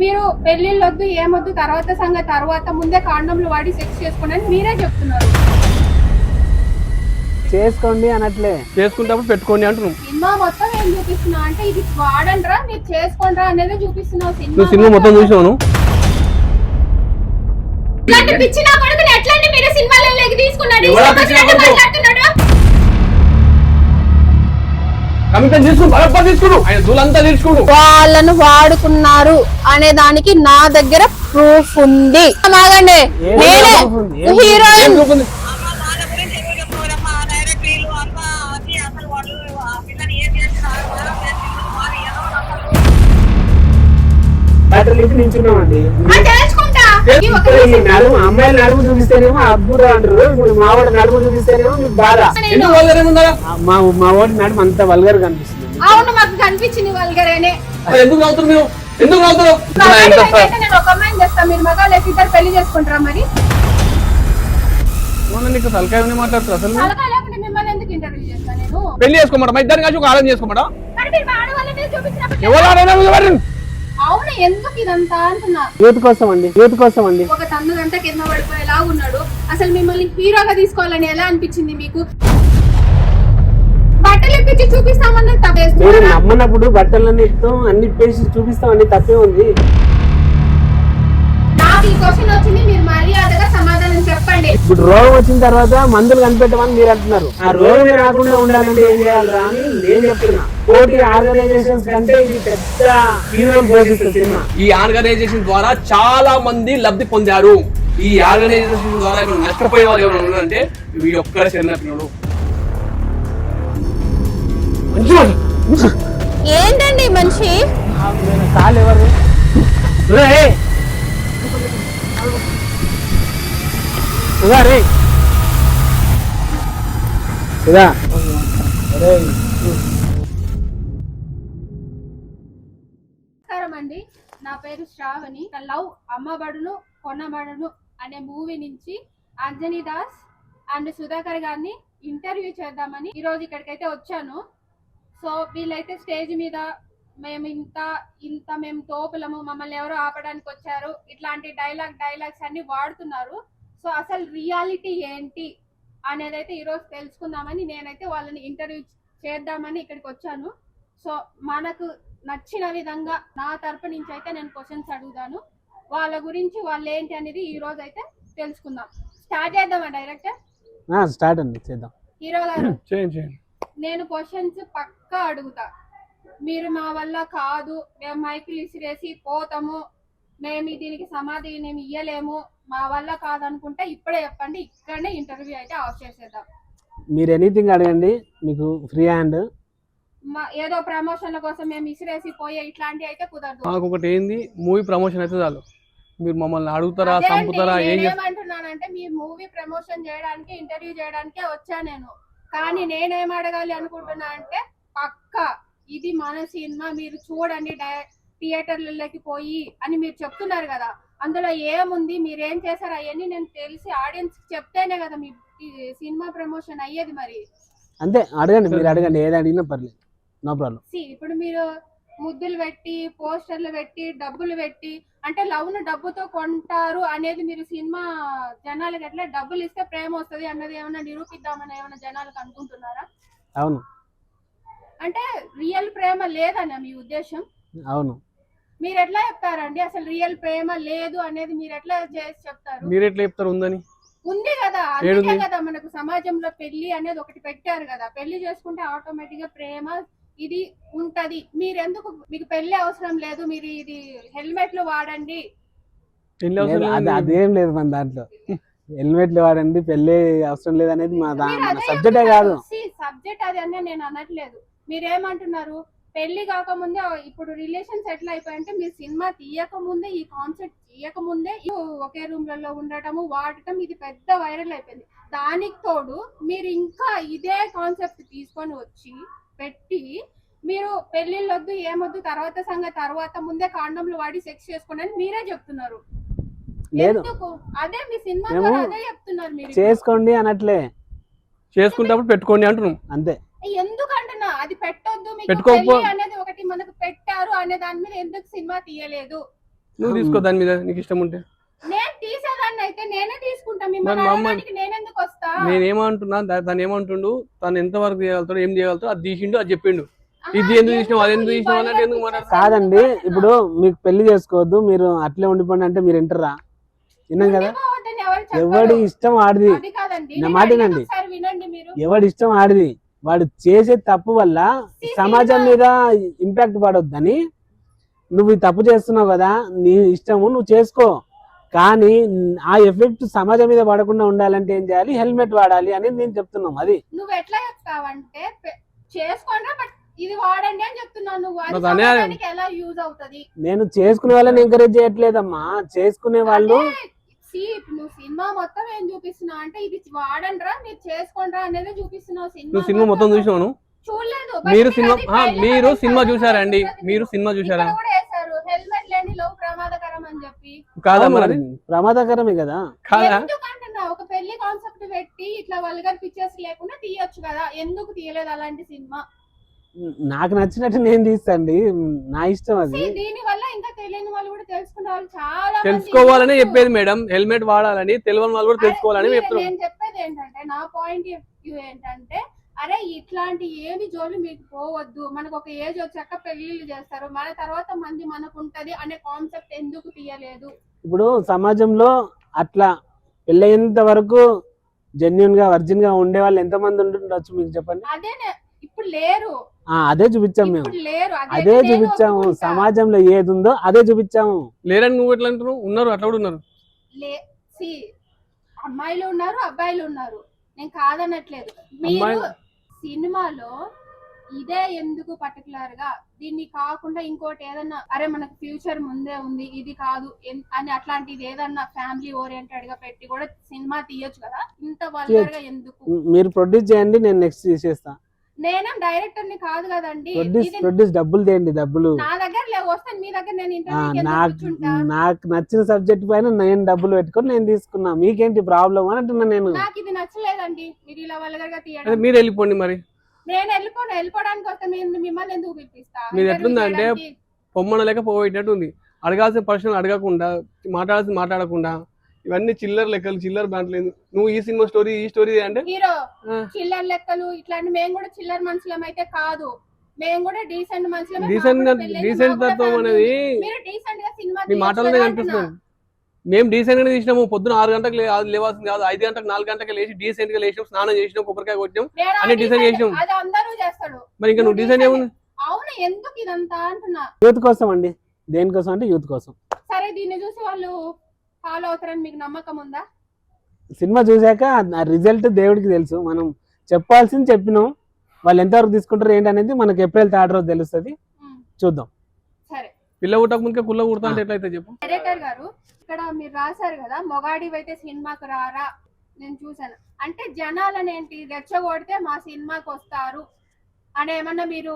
మీరు పెళ్లిళ్ళొద్దు ఏమొద్దు తర్వాత సంగతి తర్వాత ముందే కాండంలు వాడి సెక్స్ చేసుకోండి అని మీరే చెప్తున్నారు. చేసుకోండి అనట్లే, చేసుకుంటప్పుడు పెట్టుకోండి అంటున్నాం. సినిమా మొత్తం ఏం చూపిస్తున్నా అంటే ఇది వాడండ్రా మీరు చేసుకోండ్రా అనేది చూపిస్తున్నావు. నువ్వు సినిమా మొత్తం చూసావు. ఇలాంటి పిచ్చి నా కొడుకుని ఎట్లండి మీరు సినిమాలలోకి తీసుకున్నాడు? వాళ్ళను వాడుకున్నారు అనే దానికి నా దగ్గర ప్రూఫ్ ఉంది. మాగండి నేనే హీరోయిన్. అమ్మాయిలు నడుము చూపిస్తేనేమో అబ్బురా అంటారు, ఇప్పుడు మా వాడు నడుము చూపిస్తేనేమో మీకు బాధ. మా వాడి నడుము అంత వల్గర్ కనిపిస్తుంది. అవును మాకు కనిపించింది వల్గరేనే. ఎందుకు నవ్వుతారు మీరు? ఎందుకు నవ్వుతారు? నేను ఒక అమ్మాయిని చేస్తాను, మీరు మగాళ్ళు ఇద్దరు పెళ్లి చేసుకుంటారా? మరి నీకు తలకాయ మాట్లాడుతారు అసలు. తలకాయ లేకుండా మిమ్మల్ని ఎందుకు ఇంటర్వ్యూ చేస్తాను నేను? పెళ్లి చేసుకోమంటా ఇద్దరు కలిసి ఒక ఆలోచన చేసుకోమంటా. అవును ఎందుకు ఇదంతా అంటున్నా? యూత్ కోసం అండి, యూత్ కోసం అండి. ఒక తన్నుదంతా కింద పడిపోయేలా ఉన్నాడు. అసలు మిమ్మల్ని హీరోగా తీసుకోవాలని ఎలా అనిపించింది మీకు? బట్టలు ఇప్పించి చూపిస్తామన్నది మీరు నమ్మనప్పుడు బట్టలన్నీ ఇస్తాం, అన్ని ఇప్పేసి చూపిస్తామని తప్పే ఉంది. నాకు ఈ క్వశ్చన్ వచ్చింది, మీరు మర్యాదగా సమాధానం చెప్పండి. ఇప్పుడు రోగం వచ్చిన తర్వాత మందులు కనిపెట్టమని మీరు అంటున్నారు. ఆ రోగం రాకుండా ఉండాలంటే ఏం చేయాలరా అని నేను చెప్తున్నా. పోటీ ఆర్గనైజేషన్స్ కంటే ఇది పెద్ద హీరో పోషిస్తుంది సినిమా. ఈ ఆర్గనైజేషన్ ద్వారా చాలా మంది లబ్ధి పొందారు. ఈ ఆర్గనైజేషన్ ద్వారా నష్టపోయే వాళ్ళు ఎవరు ఉన్నారంటే ఈ ఒక్కడే చిన్నపిల్లడు. ఏంటండి మనిషి? కాలు ఎవరు? నమస్కారం అండి, నా పేరు శ్రావణి. లవ్ అమ్మబడును కొనబడును అనే మూవీ నుంచి అంజనీ దాస్ అండ్ సుధాకర్ గారిని ఇంటర్వ్యూ చేద్దామని ఈరోజు ఇక్కడికైతే వచ్చాను. సో వీళ్ళైతే స్టేజ్ మీద మేము ఇంత మేము తోపులము, మమ్మల్ని ఎవరో ఆపడానికి వచ్చారు, ఇట్లాంటి డైలాగ్స్ అన్ని వాడుతున్నారు. సో అసలు రియాలిటీ ఏంటి అనేది అయితే ఈరోజు తెలుసుకుందామని నేనైతే వాళ్ళని ఇంటర్వ్యూ చేద్దామని ఇక్కడికి వచ్చాను. సో మనకు నచ్చిన విధంగా నా తరపు నుంచి అయితే నేను క్వశ్చన్స్ అడుగుతాను. వాళ్ళ గురించి వాళ్ళు ఏంటి అనేది ఈ రోజు అయితే తెలుసుకుందాం. స్టార్ట్ చేద్దామా డైరెక్టర్? స్టార్ట్ అండి, చేద్దాం. హీరో గారు చేయండి. నేను క్వశ్చన్స్ పక్కా అడుగుతా. మీరు మా వల్ల కాదు, మేము మైకులు ఇసిరేసి పోతాము, మేము దీనికి సమాధానం ఇయ్యలేము, మా వల్ల కాదనుకుంటే ఇప్పుడే చెప్పండి, ఇక్కడనే ఇంటర్వ్యూ అయితే ఆఫ్ చేసేద్దాం. మీరు ఎనీథింగ్ అడగండి, మీకు ఫ్రీ హ్యాండ్. ఏదో ప్రమోషన్ల కోసం మేము ఇసిరేసి పోయే ఇట్లాంటివి అయితే కుదరదు. నాకు ఒకటి ఏంది, మూవీ ప్రమోషన్ అయితే చాలు. మీరు మమ్మల్ని అడుగుతారా, చంపుతారా, ఏమంటున్నానంటే మీ మూవీ ప్రమోషన్ చేయడానికి ఇంటర్వ్యూ చేయడానికే వచ్చా నేను. కానీ నేనేం అడగాలి అనుకుంటున్నా అంటే పక్కా ఇది మన సినిమా, మీరు చూడండి థియేటర్లలోకి పోయి అని మీరు చెప్తున్నారు కదా, అందులో ఏముంది, మీరేం చేశారు అవన్నీ నేను తెలిసి ఆడియన్స్ చెప్తేనే కదా మీ సినిమా ప్రమోషన్ అయ్యేది. మరి అంతే, అడగండి, మీరు అడగండి, ఏది అడిగినా పర్లేదు, నో ప్రాబ్లం. ఇప్పుడు మీరు ముద్దులు పెట్టి పోస్టర్లు పెట్టి డబ్బులు పెట్టి అంటే లవ్ ను డబ్బుతో కొంటారు అనేది మీరు సినిమా జనాలకి ఎట్లా డబ్బులు ఇస్తే ప్రేమ వస్తుంది అన్నది ఏమైనా నిరూపిద్దామని ఏమైనా జనాలకు అనుకుంటున్నారా? అవును. అంటే రియల్ ప్రేమ లేదన్న మీ ఉద్దేశం? అవును. మీరు ఎట్లా చెప్తారండి అసలు రియల్ ప్రేమ లేదు అనేది? మీరు ఎట్లా చేసి చెప్తారు? మీరు ఎట్లా చెప్తారు ఉందని? ఉంది కదా, అందుకే కదా మనకు సమాజంలో పెళ్లి అనేది ఒకటి పెట్టారు కదా. పెళ్లి చేసుకుంటే ఆటోమేటిక్ గా ప్రేమ ఇది ఉంటది. మీరెందుకు, మీకు పెళ్లి అవసరం లేదు, మీరు ఇది హెల్మెట్లు వాడండి. అదేం లేదు మన దాంట్లో. హెల్మెట్లు వాడండి, పెళ్లి అవసరం లేదు అనేది మా సబ్జెక్టే కాదు. సబ్జెక్ట్ అది అనే నేను అనట్లేదు. మీరేమంటున్నారు, పెళ్లి కాకముందే ఇప్పుడు రిలేషన్స్ ఎట్లా అయిపోయాయంటే మీరు సినిమా తీయకముందే ఈ కాన్సెప్ట్ తీయకముందే ఒకే రూమ్ లలో ఉండటము వాడటం ఇది పెద్ద వైరల్ అయిపోయింది. దానికి తోడు మీరు ఇంకా ఇదే కాన్సెప్ట్ తీసుకొని వచ్చి పెట్టి మీరు పెళ్లిళ్ళొద్దు ఏమొద్దు తర్వాత సంగతి తర్వాత ముందే కాండంలు వాడి సెక్స్ చేసుకోండి అని మీరే చెప్తున్నారు. అదే మీ సినిమా అదే చెప్తున్నారు. మీరు చేసుకోండి అనట్లే, చేసుకుంటప్పుడు పెట్టుకోండి అంటున్నాం అంతే. ఎందుకు అంటున్నా, అది పెట్టొద్దు మీకు అనేది ఒకటి మనకు పెట్టారు అనే దాని మీద ఎందుకు సినిమా తీయలేదు? నువ్వు తీసుకో దాని మీద నీకు ఇష్టం ఉంటే. నేను తీసేదాన్ని అయితే నేనే తీసుకుంటా, మరి మిమ్మల్ని మా అమ్మ- అడగడానికి నేనెందుకు వస్తా? నేనేమంటున్నా తను ఏమంటుండు, తను ఎంత వరకు చేయగలుగుతాడు, ఏం చేయగలుగుతాడు అది తీసిండు, అది చెప్పిండు. ఇది ఎందుకు తీసినావు, అది ఎందుకు తీసినావు అన్నట్టు ఎందుకు మాట్లాడు. కాదండి, ఇప్పుడు మీకు పెళ్లి చేసుకోవద్దు, మీరు అట్లే ఉండిపోండి అంటే మీరు వింటారా? విన్నాం కదా, ఉండిపోవద్దని ఎవరు చెప్పరు. ఎవడి ఇష్టం ఆడిది. అది కాదండి, నా నేను మాట అడిగేది వినండి. ఒకసారి వినండి మీరు. ఎవడి ఇష్టం ఆడిది. వాడు చేసే తప్పు వల్ల సమాజం మీద ఇంపాక్ట్ పడొద్దని నువ్వు ఈ తప్పు చేస్తున్నావు కదా, నీ ఇష్టము నువ్వు చేసుకో, కానీ ఆ ఎఫెక్ట్ సమాజం మీద పడకుండా ఉండాలంటే ఏం చేయాలి, హెల్మెట్ వాడాలి అని నేను చెప్తున్నాం. అది నువ్వు ఎట్లా చెప్తావంటే చేసుకోండి బట్ ఇది వాడండి అని చెప్తున్నావు. నువ్వు అది మరి అనే- సమాజానికి ఎలా యూజ్ అవుతది? నేను చేసుకునే వాళ్ళని ఎంకరేజ్ చేయట్లేదమ్మా. చేసుకునే వాళ్ళు నువ్వు సినిమా మొత్తం ఏం చూపిస్తున్నావు అంటే ఇది వాడండిరా మీరు చేసుకోండిరా అనేది చూపిస్తున్నావు. నువ్వు సినిమా మొత్తం చూసినావు? చూడలేదు. మీరు సినిమా చూసారండి? మీరు సినిమా చూసారా? హెల్మెట్ లేని లవ్ ప్రమాదకరం అని చెప్పి. కాదా మరి? ప్రమాదకరమే కదా. కాదా? ఎందుకంటున్నా ఒక పెళ్లి కాన్సెప్ట్ పెట్టి ఇట్లా వల్గర్ పిక్చర్స్ లేకుండా తీయొచ్చు కదా, ఎందుకు తీయలేదు అలాంటి సినిమా? నాకు నచ్చినట్టు నేను తీస్తాండి, నా ఇష్టం అది. దీని వల్ల ఇంకా తెలియని వాళ్ళు కూడా తెలుసుకునే వాళ్ళు చాలా మంది తెలుసుకోవాలని ఉన్నారు. చెప్పేది మేడం, హెల్మెట్ వాడాలని, తెలియని వాళ్ళు కూడా తెలుసుకోవాలని చెప్తున్నాం. నేను చెప్పేది ఏంటంటే, నా పాయింట్ ఆఫ్ వ్యూ ఏంటంటే, అరే ఇట్లాంటి ఏమి జోలు మీకు పోవద్దు, మనకు ఒక ఏజ్ వచ్చాక పెళ్లిళ్ళు చేస్తారు, మన తర్వాత మంది మనకు ఉంటది అనే కాన్సెప్ట్ ఎందుకు తీయలేదు? ఇప్పుడు సమాజంలో అట్లా పెళ్ళయ్యేంత వరకు జెన్యున్ గా వర్జిన్ గా ఉండే వాళ్ళు ఎంత మంది ఉంటుండొచ్చు మీకు చెప్పండి. అదే ఇప్పుడు లేరు. అదే చూపించాము మేము, ఇప్పుడు లేరు. అదే చూపించాము. సమాజంలో ఏది ఉందో అదే చూపించాము. లేరని నువ్వు ఎట్లా అంటున్నావు? ఉన్నారు, అట్లా కూడా ఉన్నారు. అమ్మాయిలు ఉన్నారు, అబ్బాయిలు ఉన్నారు, నేను కాదనట్లేదు. మీరు సినిమాలో ఇదే ఎందుకు పర్టికులర్ గా దీన్ని కాకుండా ఇంకోటి ఏదన్నా, అరే మనకు ఫ్యూచర్ ముందే ఉంది ఇది కాదు అని అట్లాంటిది ఏదన్నా ఫ్యామిలీ ఓరియంటెడ్ గా పెట్టి కూడా సినిమా తీయొచ్చు కదా, ఇంత వల్గర్ గా ఎందుకు? మీరు ప్రొడ్యూస్ చేయండి, నేను నెక్స్ట్ చేసేస్తా. నేనేం డైరెక్టర్ ని కాదు కదండి. ప్రొడ్యూస్ డబ్బులు తేండి, డబ్బులు నా దగ్గర లేవు, వస్తాను మీ దగ్గర. నేను ఇంటర్వ్యూకి నాకు నచ్చిన సబ్జెక్ట్ పైన నేను డబ్బులు పెట్టుకొని నేను తీసుకున్నా, మీకేంటి ప్రాబ్లం అని అంటున్నా. నేను నాకు ఇది నచ్చలేదండి, మీరు ఇలా వల్గర్ గా అదే తీయడం. మీరు వెళ్ళిపోండి మరి. నేను వెళ్ళిపోవడానికి వస్తే మిమ్మల్ని ఎందుకు పిలిపిస్తా? మీరు ఎట్లుందంటే పొమ్మన లేక పోయేటట్టు ఉంది. అడగాల్సిన ప్రశ్నలు అడగకుండా, మాట్లాడాల్సిన మాట్లాడకుండా, ఇవన్నీ చిల్లర లెక్కలు, చిల్లర బ్యాంట్లు. నువ్వు ఈ సినిమా స్టోరీ ఈ స్టోరీ అంటే హీరో చిల్లర లెక్కలు ఇట్లాంటి. మేము కూడా చిల్లర మనుషులం అయితే కాదు, మేము కూడా డీసెంట్ మనుషులం. డీసెంట్ తత్వం అనేది మీరు డీసెంట్ గా సినిమా మీ మాటలనే కనిపిస్తుంది. మేము డీసెంట్ గానే తీసినాము. పొద్దున 6 గంటలకు లేవాల్సింది కాదు, 5 గంటలకు 4 గంటలకు లేచి డీసెంట్ గా లేచినాం, స్నానం చేసినాం, కొబ్బరికాయ కొట్టినాం, అన్ని డిసైన్ చేసినాం. అది అందరూ చేస్తాడు. మరి ఇంకా నువ్వు డిసైన్ ఏముంది? అవును, ఎందుకు ఇదంతా అంటున్నా? యూత్ కోసం అండి. దేనికోసం అంటే యూత్ కోసం. సరే, దీన్ని చూసి వాళ్ళు ఫాలో అవుతారని మీకు నమ్మకం ఉందా? సినిమా చూసాక ఆ రిజల్ట్ దేవుడికి తెలుసు. మనం చెప్పాల్సింది చెప్పినాం, వాళ్ళు ఎంతవరకు తీసుకుంటారు ఏంటి అనేది మనకి ఏప్రిల్ 3 రోజు తెలుస్తుంది. చూద్దాం. సరే, పిల్ల పుట్టక ముందుకే కుల్ల కుడతా అంటే ఎట్లయితే చెప్పు. డైరెక్టర్ గారు, ఇక్కడ మీరు రాశారు కదా, మొగాడివైతే సినిమాకు రారా. నేను చూసాను అంటే జనాలను ఏంటి రెచ్చగొడితే మా సినిమాకి వస్తారు అని ఏమన్నా మీరు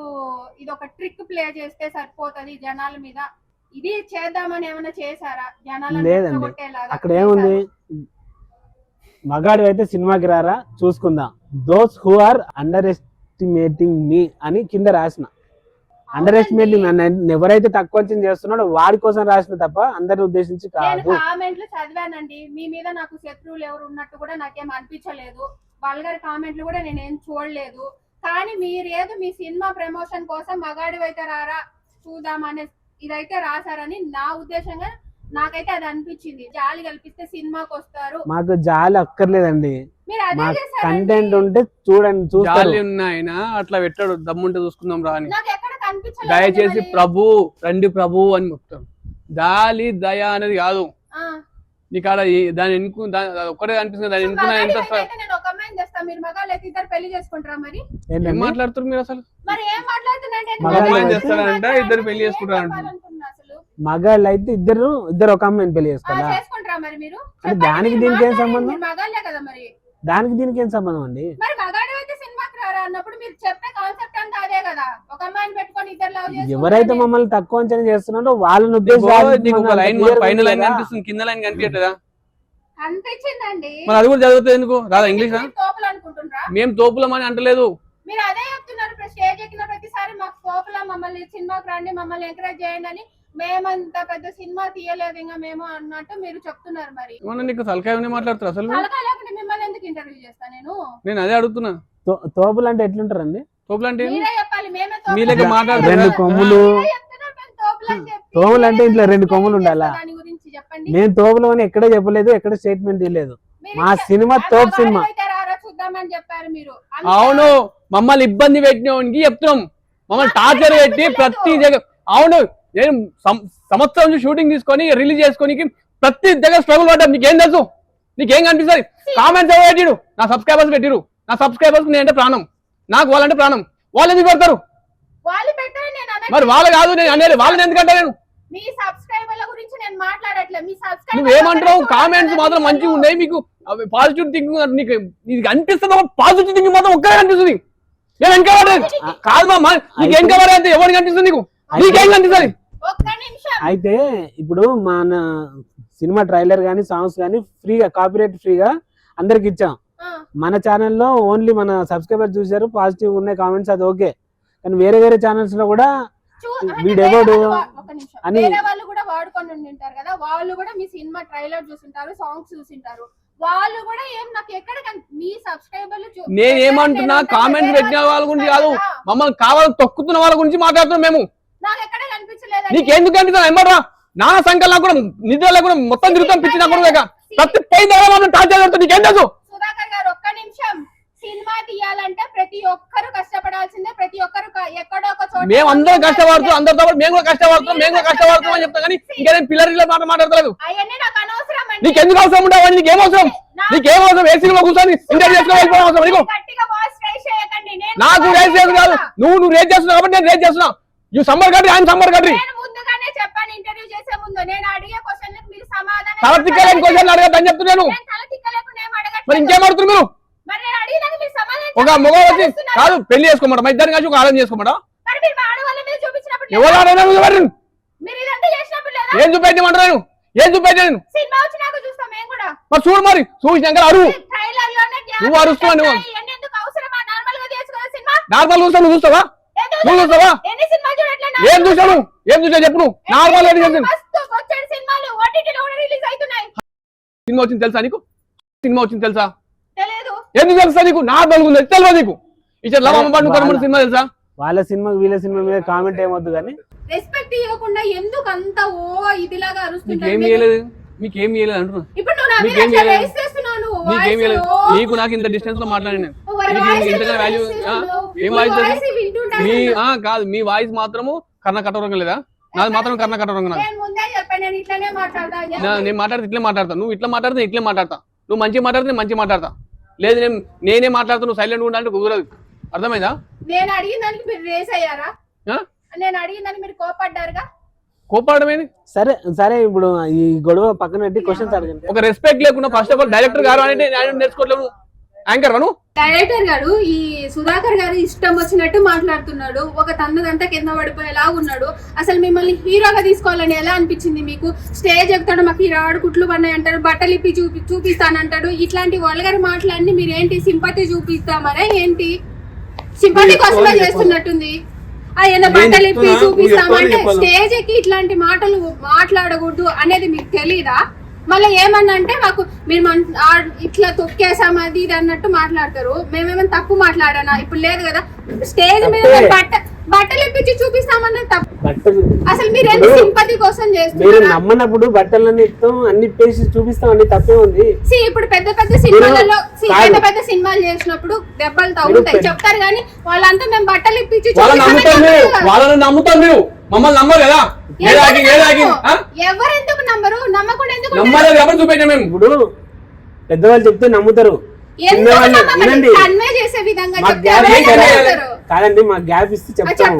ఇది ఒక ట్రిక్ ప్లే చేస్తే సరిపోతుంది జనాల మీద, ఇది చేద్దామని ఏమన్నా చేశారా? జనాలను లేదండి, రెచ్చగొట్టేలాగా అక్కడ ఏముంది, మగాడు అయితే సినిమాకి రారా చూసుకుందాం, those who are underestimating me అని కింద రాసిన. అండర్ ఎస్టిమేటింగ్ ఎవరైతే తక్కువ అంచనా చేస్తున్నాడో వాడి కోసం రాసిన తప్ప అందరిని ఉద్దేశించి నేను కాదు. కామెంట్లు చదివానండి, మీ మీద నాకు శత్రువులు ఎవరు ఉన్నట్టు కూడా నాకేం అనిపించలేదు, వల్గర్ కామెంట్లు కూడా నేనేం చూడలేదు. కానీ మీరేదో మీ సినిమా ప్రమోషన్ కోసం మగాడివైతే రారా చూద్దామనే ఇదైతే రాశారని నా ఉద్దేశంగా నాకైతే అది అనిపించింది. జాలి కల్పిస్తే సినిమాకి వస్తారు. మాకు జాలి అక్కర్లేదండి, మీరు అదే మాకు చేశారండి. కంటెంట్ ఉంటే చూడండి, చూస్తారు. జాలి ఉన్నాయన అట్లా పెట్టాడు, దమ్ముంటే చూసుకుందాం రా అని. నాకు ఎక్కడ కనిపించలేదు. దయచేసి ప్రభు రండి ప్రభు అని మొత్తం. జాలి దయ అనేది కాదు నీకు ఆడ దాని ఒక్కటే అనిపిస్తుంది. దాని ఎన్నుకున్నా ఎంత నేను ఒక అమ్మాయిని చేస్తా, మీరు మగాళ్ళు అయితే ఇద్దరు పెళ్లి చేసుకుంటారా? మరి ఏం మాట్లాడుతారు మీరు అసలు? మరి ఏం మాట్లాడుతున్నారంటే అమ్మాయిని చేస్తారంట, ఇద్దరు పెళ్లి చేసుకుంటారంట. మగాళ్ళు అయితే ఇద్దరు ఒక అమ్మాయిని పెళ్లి చేసుకోవాలా? చేసుకుంటారా మరి మీరు? అంటే దానికి దీనికి ఏం సంబంధం? మగాళ్ళే కదా మరి. దానికి దీనికి ఏం సంబంధం అండి? మరి మగాడు అయితే సినిమాకి రారా అన్నప్పుడు మీరు చెప్పే కాన్సెప్ట్ అంతా అదే కదా, ఒక అమ్మాయిని పెట్టుకొని ఇద్దరు లవ్ చేసి. ఎవరైతే మమ్మల్ని తక్కువ అంచనా చేస్తున్నారో వాళ్ళని నీకు ఒక లైన్ పైన లైన్ కనిపిస్తుంది, కింద లైన్ కనిపించట్లేదా? అనిపించిందండి. మరి అది కూడా చదువుతుంది ఎందుకు? రాదా ఇంగ్లీష్? తోపులు అనుకుంటున్నారా? మేము తోపులం అని అంటలేదు. మీరు అదే చెప్తున్నారు, స్టేజ్ ఎక్కిన ప్రతిసారి మాకు తోపులా, మమ్మల్ని సినిమాకి రండి, మమ్మల్ని ఎంకరేజ్ చేయండి అని. మేమంత పెద్ద సినిమా తీయలేదు ఇంకా మేము అన్నట్టు మీరు చెప్తున్నారు. మరి ఏమన్నా నీకు తలకాయ మాట్లాడుతారు అసలు? తలకాయ లేకుండా మిమ్మల్ని ఎందుకు ఇంటర్వ్యూ చేస్తా నేను అదే అడుగుతున్నా. తోపులు అంటే ఎట్లుంటారండి? తోపులు అంటే మీరే చెప్పాలి. మేమే మీ లెక్క మాట్లాడతారు. రెండు కొమ్ములు. తోపులు అంటే ఇంట్లో 2 కొమ్ములు ఉండాలా? దాని గురించి చెప్పండి. నేను తోపులు అని ఎక్కడ చెప్పలేదు, ఎక్కడ స్టేట్మెంట్ ఇవ్వలేదు. మా సినిమా తోపు సినిమా. చూద్దామని చెప్పారు మీరు. అవును, మమ్మల్ని ఇబ్బంది పెట్టినోనికి చెప్తున్నాం. మమ్మల్ని టార్చర్ పెట్టి ప్రతి దగ్గర. అవును, నేను సంవత్సరం షూటింగ్ తీసుకొని రిలీజ్ చేసుకొని ప్రతి దగ్గర స్ట్రగుల్ పడ్డా. నీకేం తెలుసు? నీకేం కనిపిస్తుంది? కామెంట్స్ ఎవరు పెట్టిరు? నా సబ్స్క్రైబర్స్ పెట్టిరు. నా సబ్స్క్రైబర్స్ నేనంటే ప్రాణం, నాకు వాళ్ళంటే ప్రాణం. వాళ్ళు ఎందుకు పెడతారు? మరి వాళ్ళు కాదు నేను అనేది. వాళ్ళని ఎందుకంటే నేను మీ సబ్స్క్రైబర్ల గురించి నేను మాట్లాడట్లేదు. మీ సబ్స్క్రైబర్ నువ్వేమంటావు? కామెంట్స్ మాత్రం మంచిగా ఉన్నాయి. మీకు పాజిటివ్ థింకింగ్ నీకు అనిపిస్తుంది. పాజిటివ్ థింకింగ్ మాత్రం ఒక్కడే కనిపిస్తుంది. నేను వెనకబడలేదు కాదు మా. నీకు వెనకబడే ఎవరికి కనిపిస్తుంది? నీకు నీకేం కనిపిస్తుంది? అయితే ఇప్పుడు మన సినిమా ట్రైలర్ గానీ సాంగ్స్ గానీ ఫ్రీగా, కాపీరైట్ ఫ్రీగా అందరికి ఇచ్చాం. మన ఛానల్లో ఓన్లీ మన సబ్స్క్రైబర్ చూసారు, పాజిటివ్ ఉన్నాయి కామెంట్స్, అది ఓకే. కానీ వేరే ఛానల్స్ లో కూడా వీడెవడు అని వాళ్ళు కూడా వాడుకొని ఉంటారు కదా, వాళ్ళు కూడా మీ సినిమా ట్రైలర్ చూసింటారు, సాంగ్స్ చూసింటారు. వాళ్ళు కూడా ఏం నాకు ఎక్కడ మీ సబ్స్క్రైబర్లు నేను ఏమంటున్నా, కామెంట్స్ పెట్టిన వాళ్ళ గురించి కాదు, మమ్మల్ని కావాలని తొక్కుతున్న వాళ్ళ గురించి మాట్లాడుతున్నాం మేము. నాకు ఎక్కడ కనిపించలేదు. నీకెందుకు కనిపిస్తుంది? ఏమరా నా సంఖ్యలో కూడా నిద్రలో కూడా మొత్తం తిరుగుతాం. పిచ్చిన కూడా ప్రతి పై టార్చర్ పెడతా. నీకేం తెలుసు? సుధాకర్ గారు ఒక్క నిమిషం. సినిమా తీయాలంటే ప్రతి ఒక్కరు కష్టపడాల్సిందే. ప్రతి ఒక్కరు ఎక్కడో ఒక చోట. మేము అందరం కష్టపడుతున్నాం, అందరితో పాటు మేము కూడా కష్టపడుతున్నాం అని చెప్తాం. కానీ ఇంకా పిల్లల మాట్లాడలేదు. అవన్నీ నాకు అనవసరం. నీకెందుకు అవసరం ఉండవు? నీకేం అవసరం? ఏసీలో కూర్చొని ఇంటర్వ్యూ చేసుకోవాలి అవసరం నీకు? నాకు రేస్ చేసు కాదు, నువ్వు రేస్ చేస్తున్నావు కాబట్టి నేను రేస్ చేస్తున్నా. యూ సమ్మర్ కంట్రీ, ఆయన సమ్మర్ కంట్రీ. ముందుగానే చెప్పాను ఇంటర్వ్యూ చేసే ముందు. నేను అడిగే క్వశ్చన్లకు మీరు సమాధానం తల తిక్కలేని క్వశ్చన్లు అడగద్దని చెప్తున్నాను. మరి ఇంకేం అడుగుతున్నారు మీరు? ఒక మగ వచ్చి కాదు పెళ్లి చేసుకోమంట, మా ఇద్దరిని కలిసి ఒక ఆలోచన చేసుకోమంట. ఎవరు ఆడలేదు? ఏం చూపెట్టమంటారు? ఏం చూపెట్టాను? మరి చూడు, మరి చూసినాక అరువు. నువ్వు అరుస్తున్నావు. నువ్వు నార్మల్ చూస్తావు? నువ్వు చూస్తావా? నువ్వు చూస్తావా? ఏం చూసావు? ఏం చూసావు చెప్పు. నువ్వు నార్మల్ సినిమా వచ్చింది తెలుసా నీకు? సినిమా వచ్చింది తెలుసా? ఎందుకు తెలుసా నీకు? నార్మల్ ఉంది తెలియదు నీకు? ఇచ్చే లవ్ సినిమా తెలుసా? వాళ్ళ సినిమా వీళ్ళ సినిమా మీద కామెంట్ ఏమొద్దు కానీ రెస్పెక్ట్ ఇవ్వకుండా ఎందుకు అంత ఇదిలాగా అరుస్తుంటారు? మీకేం చేయలేదు అంటున్నా. ఇప్పుడు నువ్వు నా మీద రేస్ చేస్తున్నావు. నీకేం చేయలేదు. నీకు నాకు ఇంత డిస్టెన్స్ లో మాట్లాడి నేను ఇంతగా వాల్యూ ఏం వాయిస్ కాదు. మీ వాయిస్ మాత్రము కర్ణ కఠోరంగా లేదా? నాది మాత్రం కర్ణ కఠోరంగా. నేను మాట్లాడితే ఇట్లే మాట్లాడతా. నువ్వు ఇట్లా మాట్లాడితే ఇట్లే మాట్లాడతా. నువ్వు మంచిగా మాట్లాడితే నేను మంచిగా మాట్లాడతా. లేదు నేనే మాట్లాడుతా, నువ్వు సైలెంట్ ఉండాలంటే కుదరదు. అర్థమైందా? నేను అడిగిన దానికి మీరు రేస్ అయ్యారా? నేను అడిగిన దానికి మీరు కోపడ్డారుగా. కోపడమేది? సరే సరే, ఇప్పుడు ఈ గొడవ పక్కన పెట్టి క్వశ్చన్స్ అడగండి. ఒక రెస్పెక్ట్ లేకుండా ఫస్ట్ ఆఫ్ ఆల్ డైరెక్టర్ గారు అంటే నేర్చుకోవట్లేవు. యాంకర్ గాను డైరెక్టర్ గారు ఈ సుధాకర్ గారు ఇష్టం వచ్చినట్టు మాట్లాడుతున్నాడు. ఒక తన్నదంతా కింద పడిపోయేలా ఉన్నాడు. అసలు మిమ్మల్ని హీరోగా తీసుకోవాలని ఎలా అనిపించింది మీకు? స్టేజ్ ఎక్కుతాడు, మాకు ఈ రాడు కుట్లు పన్నాయి అంటాడు, బట్టలు ఇప్పి చూపిస్తానంటాడు. ఇట్లాంటి వల్గర్ మాటలన్నీ మీరు ఏంటి సింపతి చూపిస్తామనే ఏంటి? సింపతి కోసమే చేస్తున్నట్టుంది. ఆయన బట్టలు ఇప్పి చూపిస్తామంటే స్టేజ్ ఎక్కి ఇట్లాంటి మాటలు మాట్లాడకూడదు అనేది మీకు తెలీదా? మళ్ళీ ఏమన్నా అంటే మాకు మీరు ఇట్లా తొక్కేసాం అది ఇది అన్నట్టు మాట్లాడతారు. మేమేమైనా తప్పు మాట్లాడానా? ఇప్పుడు లేదు కదా. స్టేజ్ మీద బట్టలు ఇప్పించి చూపిస్తామన్నది తప్పు. అసలు మీరు ఎందుకు సింపతి కోసం చేస్తున్నారు? నమ్మనప్పుడు బట్టలన్నీ ఇస్తాం, అన్ని పేసి చూపిస్తాం, అన్ని తప్పే ఉంది. ఇప్పుడు పెద్ద సినిమాలలో పెద్ద సినిమాలు చేసినప్పుడు దెబ్బలు తగ్గుతాయి చెప్తారు, కానీ వాళ్ళంతా మేము బట్టలు ఇప్పించి వాళ్ళని నమ్ముతాం. మీరు మమ్మల్ని నమ్మరు కదా? ఎవరెందుకు నమ్మరు? నమ్మకుండా ఎందుకు నమ్మలేదు? ఎవరు చూపెట్టా? మేము ఇప్పుడు పెద్దవాళ్ళు చెప్తే నమ్ముతారు. కాదండి, మా గ్యాప్ ఇస్తే చెప్తాను.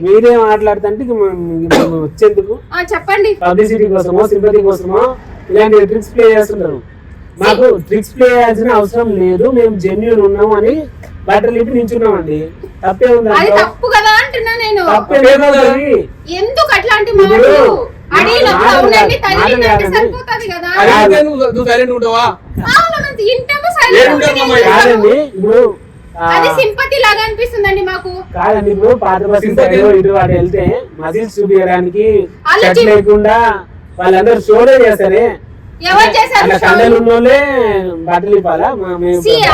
మీరే మాట్లాడుతుంటే వచ్చేందుకు చెప్పండి. పబ్లిసిటీ కోసమో సింపతి కోసమో ఇలాంటి ట్రిక్స్ ప్లే చేస్తుంటారు. మాకు ట్రిక్స్ ప్లే చేయాల్సిన అవసరం లేదు. మేము జెన్యూన్ ఉన్నాం అని బట్టలు ఇప్పి నించున్నామండి. తప్పే ఉంది? తప్పు కదా అంటున్నా నేను. తప్పే ఎందుకు అట్లాంటి మాటలు? సరిపోతుంది కదా. కాదండి, ఇప్పుడు అది సింపతి లాగా అనిపిస్తుందండి మాకు. కాదండి ఇప్పుడు పాత బస్సు ఇటు వాటి వెళ్తే మజిల్స్ చూపించడానికి అలా షర్ట్ లేకుండా వాళ్ళందరూ షోలే చేస్తారే, ఎవరు చేశారు అలా కండలు ఉన్నోళ్ళే బట్టలు ఇవ్వాలా?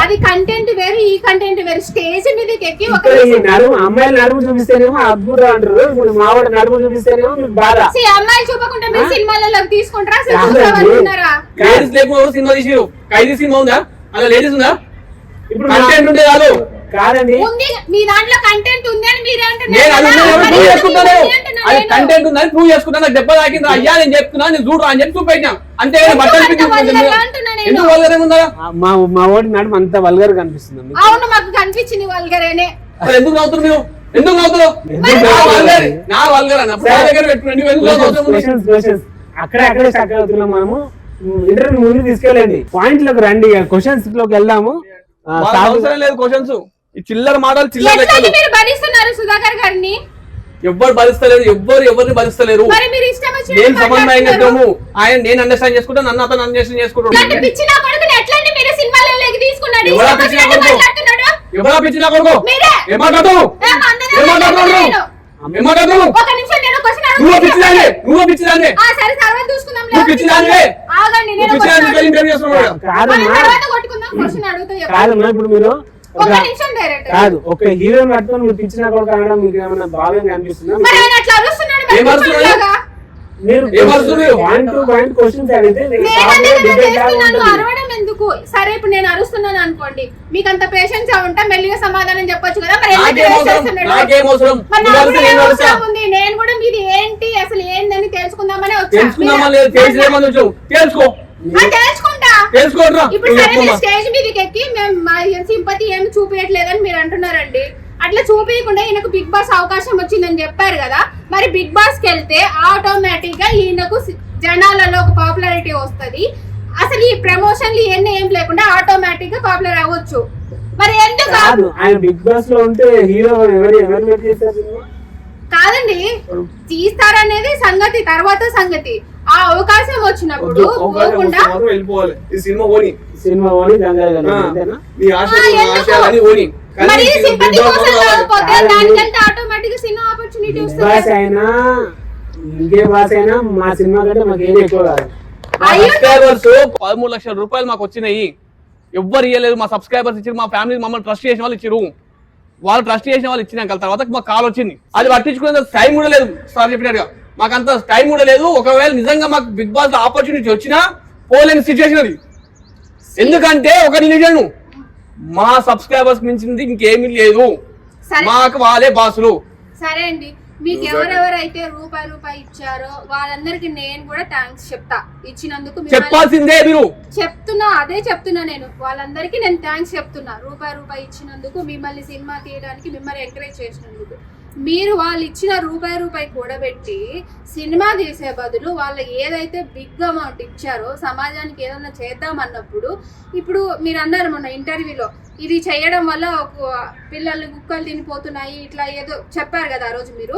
అది కంటెంట్ వేరు, ఈ కంటెంట్ వేరు. స్టేజ్ మీదకి ఎక్కి ఒక నడుము అమ్మాయిలు నడుము చూపిస్తేనేమో అద్భుతం అంటారు, ఇప్పుడు మా వాడు నడుము చూపిస్తేనేమో మీకు బాధ. అమ్మాయిలు చూపకుండా మీరు సినిమాలలో తీసుకుంటారా? లేడీస్ లేకుండా సినిమా తీసిరు, ఖైదీ సినిమా ఉందా, అలా లేడీస్ ఉందా? ఇప్పుడు కంటెంట్ ఉంటే కాదు. కాదండి మీ దాంట్లో కంటెంట్ ఉంది అని మీరే నేను అది ప్రూవ్ చేసుకుంటాను, అది కంటెంట్ ఉందని ప్రూవ్ చేసుకుంటాను. నాకు దెబ్బ తాకింది అయ్యా, నేను చెప్తున్నా, నేను చూడు అని చెప్పి చూపెట్టినా అంతే. బట్టలు ఎందుకు వల్గర్ ఉందా? మా ఓడి నడుము అంత వల్గర్ కనిపిస్తుంది. అవును, మాకు కనిపించింది వల్గరేనే. అసలు ఎందుకు నవ్వుతున్నారు మీరు? ఎందుకు నవ్వుతున్నావు? నా వల్గర్ అన్న దగ్గర పెట్టుకుని అక్కడే స్టక్ అవుతున్నాం మనము. ఇంటర్వ్యూ ముందు తీసుకెళ్ళండి, పాయింట్ లోకి రండి, క్వశ్చన్స్ లోకి వెళ్దాము. అవసరం లేదు క్వశ్చన్స్, ఈ చిల్లర మాటలు చిల్లర లెక్కలు. మీరు భరిస్తున్నారు సుధాకర్ గారిని. ఎవ్వరు భరిస్తలేరు, ఎవరిని భరిస్తలేరు. మరి మీరు ఇష్టం వచ్చినట్టు నేను సమన్వయం చేద్దాము, ఆయన నేను అండర్స్టాండ్ చేసుకుంటా, నన్ను అతను అండర్స్టాండ్ చేసుకుంటాడు. ఇలాంటి పిచ్చి నా కొడుకుని ఎట్లండి మీరు సినిమాలలోకి తీసుకున్నాడు? ఎవరా ఇష్టం పిచ్చి నా వచ్చినట్టు కొడుకు? మాట్లాడుతున్నాడు. ఎవరా పిచ్చి నా కొడుకు? మీరే. ఏం మాట్లాడుతున్నావు? ఏం మాట్లాడుతున్నావు? ఏం మాట్లాడుతున్నావు? ఒక నిమిషం నేను క్వశ్చన్ నువ్వు పిచ్చిదాన్ని, నువ్వు పిచ్చిదాన్ని, సరే తర్వాత చూసుకుందాం. నువ్వు పిచ్చిదాన్ని, ఆగండి, నువ్వు నేను పిచ్చిదాన్ని ఇంటర్వ్యూ చేస్తున్నాడు. కాదమ్మా, తర్వాత కొట్టుకుందాం. క్వశ్చన్ అడుగుతా చెప్పండి. కాదమ్మా, ఇప్పుడు మీరు ఒక నిమిషం డైరెక్టర్. కాదు ఒక హీరోని పట్టుకొని మీరు పిచ్చిన కొడుకు అనడం మీకు ఏమైనా భావ్యంగా అనిపిస్తుందా? మరి ఆయన అట్లా అరుస్తున్నాడు, ఏం అరుస్తున్నాడు? పిచ్చిలాగా. మీరు ఏం అరుస్తున్నారు? పాయింట్ టు పాయింట్ క్వశ్చన్స్ అడిగితే నేను అదే కదా చేస్తున్నాను, అరవడం ఎందుకు? సరే ఇప్పుడు నేను అరుస్తున్నాను అనుకోండి, మీకు అంత పేషెన్స్ ఉంటే మెల్లిగా సమాధానం చెప్పొచ్చు కదా. మరి ఎందుకు నాకేం వేస్ట్ అవసరం? చేస్తున్నాడు? నాకేం అవసరం? మరి నువ్వు నాకు అరిస్తే కూడా నేను ఏం అరుస్తా. అవసరం ఉంది? నేను కూడా మీది ఏంటి అసలు ఏందని తెలుసుకుందామనే వచ్చా. తెలుసుకుందామా లేదు, తెలుసులేమని వచ్చావు, తెలుసుకో, తెలుసుకుంటా. తెలుసుకోరా. ఇప్పుడు సరే మీరు స్టేజ్ మీదకి ఎక్కి మేము మా సింపతి ఏమి చూపించట్లేదని మీరు అంటున్నారండి. అట్లా చూపించకుండా ఈయనకు బిగ్ బాస్ అవకాశం వచ్చిందని చెప్పారు కదా. మరి బిగ్ బాస్ కి వెళ్తే ఆటోమేటిక్ గా ఈయనకు జనాలలో ఒక పాపులారిటీ వస్తది. అసలు ఈ ప్రమోషన్లు ఇవన్నీ ఏం లేకుండా ఆటోమేటిక్ గా పాపులర్ అవ్వచ్చు. మరి ఎందుకు కాదు? ఆయన బిగ్ బాస్ లో ఉంటే హీరో ఎవరు వెయిట్ చేస్తారు? కాదండి, తీస్తారనేది సంగతి, తర్వాత సంగతి. ఆ అవకాశం వచ్చినప్పుడు పోకుండా వెళ్ళిపోవాలి. ఈ సినిమా ఓని, సినిమా ఓని అంతేనా? నీ ఆశయాలని ఓని. మరి సింపతి కోసం కాకపోతే దానికంటే ఆటోమేటిక్ సినిమా ఆపర్చునిటీ వస్తుంది. బాస్ అయినా ఇంకే బాస్ అయినా మా సినిమా కంటే మాకు ఏం ఎక్కువ కాదు. సబ్స్క్రైబర్స్ 13 లక్షల రూపాయలు మాకు వచ్చినాయి. ఎవ్వరు ఇవ్వలేదు, మా సబ్స్క్రైబర్స్ ఇచ్చారు, మా ఫ్యామిలీ మమ్మల్ని ట్రస్ట్ చేసిన వాళ్ళు ఇచ్చారు. వాళ్ళు ట్రస్ట్ చేసిన వాళ్ళు ఇచ్చినాక తర్వాత మాకు కాల్ వచ్చింది, అది పట్టించుకునే టైం కూడా లేదు. సార్ చెప్పినట్టుగా మాకు అంత టైం కూడా లేదు. ఒకవేళ నిజంగా మాకు బిగ్ బాస్ ఆపర్చునిటీ వచ్చినా పోలేని సిచ్యువేషన్ అది. ఎందుకంటే ఒక నిజం, మా సబ్స్క్రైబర్స్ మించింది ఇంకేమీ లేదు, మాకు వాళ్ళే బాసులు. సరే అండి, మీకు ఎవరెవరైతే రూపాయి ఇచ్చారో వాళ్ళందరికి నేను కూడా థ్యాంక్స్ చెప్తా. ఇచ్చినందుకు చెప్పాల్సిందే మీరు. చెప్తున్నా, అదే చెప్తున్నా నేను. వాళ్ళందరికీ నేను థ్యాంక్స్ చెప్తున్నా. రూపాయి ఇచ్చినందుకు, మిమ్మల్ని సినిమా తీయడానికి మిమ్మల్ని ఎంకరేజ్ చేసినందుకు. మీరు వాళ్ళు ఇచ్చిన రూపాయి కూడబెట్టి సినిమా తీసే బదులు వాళ్ళు ఏదైతే బిగ్ అమౌంట్ ఇచ్చారో సమాజానికి ఏదైనా చేద్దామన్నప్పుడు, ఇప్పుడు మీరు అన్నారు మొన్న ఇంటర్వ్యూలో, ఇది చేయడం వల్ల ఒక పిల్లలు కుక్కలు తినిపోతున్నాయి ఇట్లా ఏదో చెప్పారు కదా ఆ రోజు మీరు.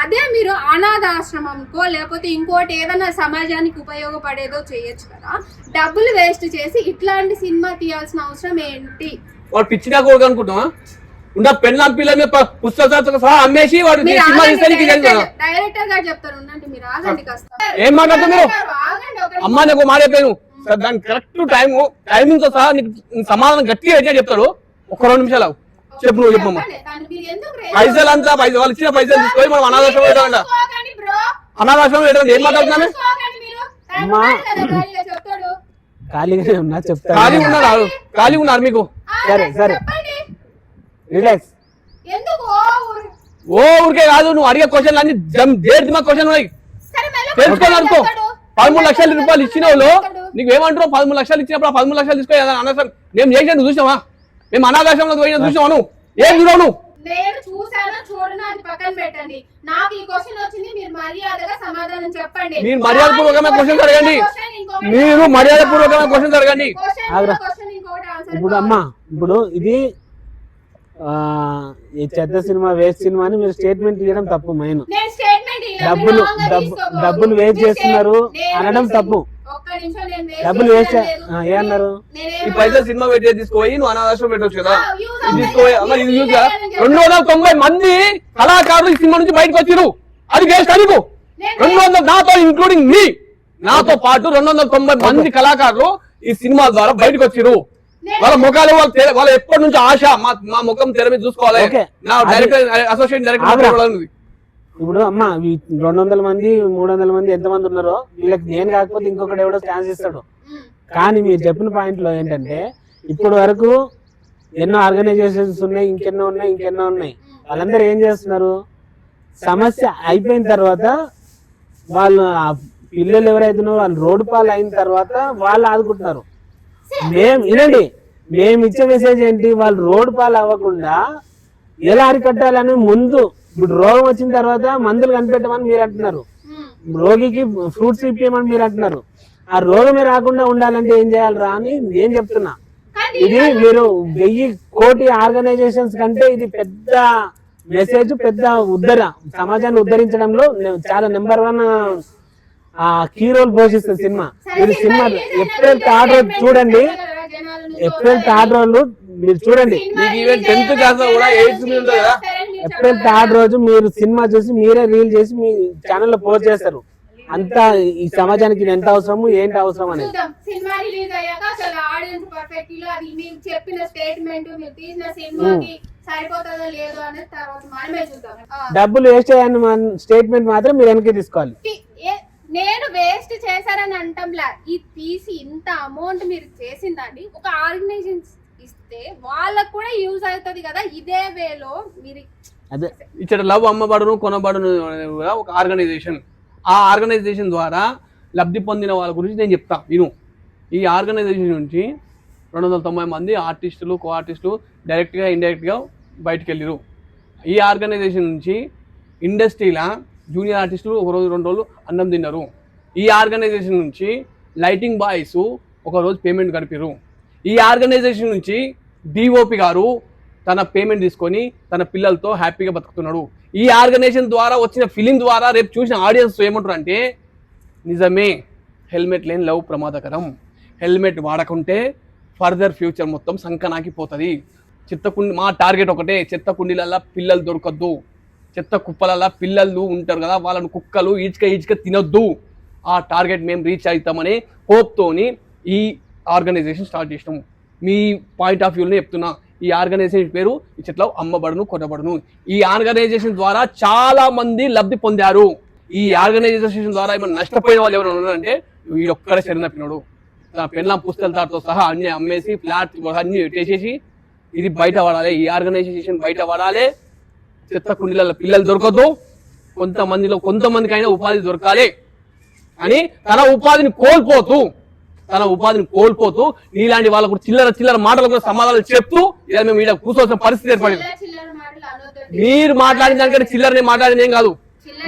అదే మీరు అనాథాశ్రమంకో లేకపోతే ఇంకోటి ఏదైనా సమాజానికి ఉపయోగపడేదో చేయొచ్చు కదా. డబ్బులు వేస్ట్ చేసి ఇట్లాంటి సినిమా తీయాల్సిన అవసరం ఏంటి? వాడు పిచ్చిగా కూడా అనుకుంటున్నా ఉన్న పెళ్ళ పిల్లల పుస్తకాలతో సహా అమ్మేసి వాడు డైరెక్టర్ గారు చెప్తారు, ఉండండి మీరు ఆగండి కాస్త. ఏం మాట్లాడుతున్నారు? ఆగండి ఒక అమ్మా నాకు మాట చెప్పాను, దాని కరెక్ట్ టైమింగ్ తో సహా నీకు సమాధానం గట్టిగా అయితే చెప్తాడు. ఒక 2 నిమిషాలు చెప్పు, నువ్వు చెప్పమ్మా. పైసలు అంతా వాళ్ళు ఇచ్చిన పైసలు తీసుకొని మనం అనాథాశ్రమం పెట్టాలంట. అనాథాశ్రమం పెట్టాలి. ఏం మాట్లాడుతున్నాను? ఖాళీగానే ఉన్నా చెప్తా. ఖాళీ ఉన్నారు మీకు? సరే సరే రిలాక్స్. ఓ ఊరికే కాదు, నువ్వు అడిగే క్వశ్చన్ అన్ని దేర్దిమా క్వశ్చన్ ఉన్నాయి, తెలుసుకోవాలి అనుకో. 13 లక్షల రూపాయలు ఇచ్చిన వాళ్ళు నీకు ఏమంటారు? 13 లక్షలు ఇచ్చినప్పుడు 13 లక్షలు తీసుకో. అనవసరం మేము చేసినట్టు చూసావా? మేము అనాథాశ్రమంలో పోయిన చూసావా? నువ్వు ఏం చూడవు? నువ్వు నేను చూసాను చూడను అది పక్కన పెట్టండి. నాకు ఈ క్వశ్చన్ వచ్చింది, మీరు మర్యాదగా సమాధానం చెప్పండి. మీరు మర్యాదపూర్వకమైన క్వశ్చన్స్ అడగండి. మీరు మర్యాదపూర్వకమైన క్వశ్చన్స్ అడగండి. ఇప్పుడు అమ్మా, ఇప్పుడు ఇది ఈ చెత్త సినిమా వేస్ట్ సినిమా అని మీరు స్టేట్మెంట్ ఇవ్వడం తప్పు. మెయిన్ డబ్బులు వేస్ట్ చేస్తున్నారు అనడం తప్పు. ఒక్క నిమిషం నేను waste డబ్బులు వేస్ట్ చేయడం లేదు. ఏమన్నారు? నేనేమన్నా- ఈ పైసలు సినిమా పెట్టి తీసుకుపోయి నువ్వు అనాథాశ్రమం పెట్టవచ్చు కదా use ఇది అవుతాయి. తీసుకోపోయి అమ్మ ఇది యూజ్ కదా నేను 290 మంది కళాకారులు ఈ సినిమా నుంచి బయటకు వచ్చిరు అది వేస్ట్ అడుగు 200 నాతో ఇంక్లూడింగ్ మీ నాతో పాటు 290 మంది కళాకారులు ఈ సినిమా ద్వారా బయటకు వచ్చిరు వాళ్ళ ముఖాలు వాళ్ళ ఎప్పటి నుంచి ఆశ మా ముఖం తెర మీద చూసుకోవాలి Okay. నా డైరెక్టర్ అసోసియేట్ డైరెక్టర్ ఉంది ఇప్పుడు అమ్మ 200 మంది 300 మంది ఎంతమంది ఉన్నారో వీళ్ళకి నేను కాకపోతే ఇంకొకటి ఎవడో ఛాన్స్ ఇస్తాడు. కానీ మీరు చెప్పిన పాయింట్ లో ఏంటంటే ఇప్పటి వరకు ఎన్నో ఆర్గనైజేషన్స్ ఉన్నాయి, ఇంకెన్నో ఉన్నాయి. వాళ్ళందరూ ఏం చేస్తున్నారు? సమస్య అయిపోయిన తర్వాత వాళ్ళు ఆ పిల్లలు ఎవరైతున్నారో వాళ్ళు రోడ్డు పాలు అయిన తర్వాత వాళ్ళు ఆదుకుంటున్నారు. మేము ఇచ్చే మెసేజ్ ఏంటి? వాళ్ళు రోడ్డు పాలు అవ్వకుండా ఎలా అరికట్టాలని ముందు, ఇప్పుడు రోగం వచ్చిన తర్వాత మందులు కనిపెట్టమని మీరు అంటున్నారు, రోగికి ఫ్రూట్స్ ఇప్పించమని మీరు అంటున్నారు. ఆ రోగమే రాకుండా ఉండాలంటే ఏం చేయాలి అని నేను చెప్తున్నా. ఇది మీరు 1000 కోటి ఆర్గనైజేషన్స్ కంటే ఇది పెద్ద మెసేజ్, పెద్ద సమాజాన్ని ఉద్ధరించడంలో చాలా నెంబర్ 1 కీ రోల్ పోషిస్తుంది సినిమా. మీరు సినిమా ఏప్రిల్ 3 రోజు చూడండి, ఏప్రిల్ 3 రోజు మీరు చూడండి. మీకు ఈవెన్ 10th క్లాస్ కూడా 8th మీద ఉంటుంది కదా ఏప్రిల్ 3 రోజు మీరు సినిమా చూసి మీరే రీల్ చేసి మీ ఛానల్లో పోస్ట్ చేస్తారు. అంతా ఈ సమాజానికి ఇది ఎంత అవసరము ఏంటి అవసరం అనేది. చూద్దాం సినిమా రిలీజ్ అయ్యాక అసలు ఆడియన్స్ పర్ఫెక్ట్ అది మీరు చెప్పిన స్టేట్మెంట్ మీరు తీసిన సినిమాకి సరిపోతుందో లేదో అనేది తర్వాత మనమే చూద్దాం. డబ్బులు వేస్ట్ అయ్యాను స్టేట్మెంట్ మాత్రం మీరు వెనక్కి తీసుకోవాలి. నేను వేస్ట్ చేశారని అంటంలా, ఈ తీసి ఇంత అమౌంట్ మీరు చేసిందండి ఒక ఆర్గనైజేషన్ ఇస్తే వాళ్ళకు కూడా యూజ్ అవుతుంది కదా. ఇదే వేలో మీరు అదే ఇక్కడ లవ్ అమ్మబడును కొనబడును కూడా ఒక ఆర్గనైజేషన్. ఆ ఆర్గనైజేషన్ ద్వారా లబ్ధి పొందిన వాళ్ళ గురించి నేను చెప్తా విను. ఈ ఆర్గనైజేషన్ నుంచి 290 మంది ఆర్టిస్టులు, కో ఆర్టిస్టులు డైరెక్ట్గా ఇండైరెక్ట్గా బయటకు వెళ్ళిరు. ఈ ఆర్గనైజేషన్ నుంచి ఇండస్ట్రీలో జూనియర్ ఆర్టిస్టులు 1 రోజు 2 రోజులు అన్నం తిన్నారు. ఈ ఆర్గనైజేషన్ నుంచి లైటింగ్ బాయ్స్ 1 రోజు పేమెంట్ గడిపారు. ఈ ఆర్గనైజేషన్ నుంచి డిఓపి గారు తన పేమెంట్ తీసుకొని తన పిల్లలతో హ్యాపీగా బతుకుతున్నాడు. ఈ ఆర్గనైజేషన్ ద్వారా వచ్చిన ఫిలిం ద్వారా రేపు చూసిన ఆడియన్స్ ఏమంటారు అంటే నిజమే హెల్మెట్ లేని లవ్ ప్రమాదకరం, హెల్మెట్ వాడకుంటే ఫర్దర్ ఫ్యూచర్ మొత్తం సంకనాకిపోతుంది. మా టార్గెట్ ఒకటే, చెత్త కుండీలల్లా పిల్లలు దొరకద్దు, చెత్త కుప్పలల్లా పిల్లలు ఉంటారు కదా వాళ్ళను కుక్కలు ఈడ్చుక తినొద్దు. ఆ టార్గెట్ మేము రీచ్ అవుతామని హోప్తోని ఈ ఆర్గనైజేషన్ స్టార్ట్ చేసినాము. మీ పాయింట్ ఆఫ్ వ్యూలో చెప్తున్నా, ఈ ఆర్గనైజేషన్ పేరు ఇట్లా అమ్మబడును కొనబడును. ఈ ఆర్గనైజేషన్ ద్వారా చాలా మంది లబ్ధి పొందారు. ఈ ఆర్గనైజేషన్ ద్వారా ఏమైనా నష్టపోయిన వాళ్ళు ఎవరైనా ఉన్నారంటే వీడొక్కడే శరణ తప్పినాడు. తన పెళ్ళాం పుస్తకాలతో సహా అన్ని అమ్మేసి ఫ్లాట్ అన్ని పెట్టేసేసి ఇది బయట పడాలి, ఈ ఆర్గనైజేషన్ బయట పడాలి, చెత్త కుండీలలో పిల్లలు దొరకద్దు, కొంతమందికైనా ఉపాధి దొరకాలి అని తన ఉపాధిని కోల్పోతూ నీలాంటి వాళ్ళకు చిల్లర మాటలు కూడా సమాధానాలు చెప్తూ ఇలా మేము ఇక్కడ కూర్చోవలసిన పరిస్థితి ఏర్పడింది. చిల్లర మాటలు అనొద్దు. మీరు మాట్లాడిన దానికంటే చిల్లరనే మాట్లాడింది ఏం కాదు,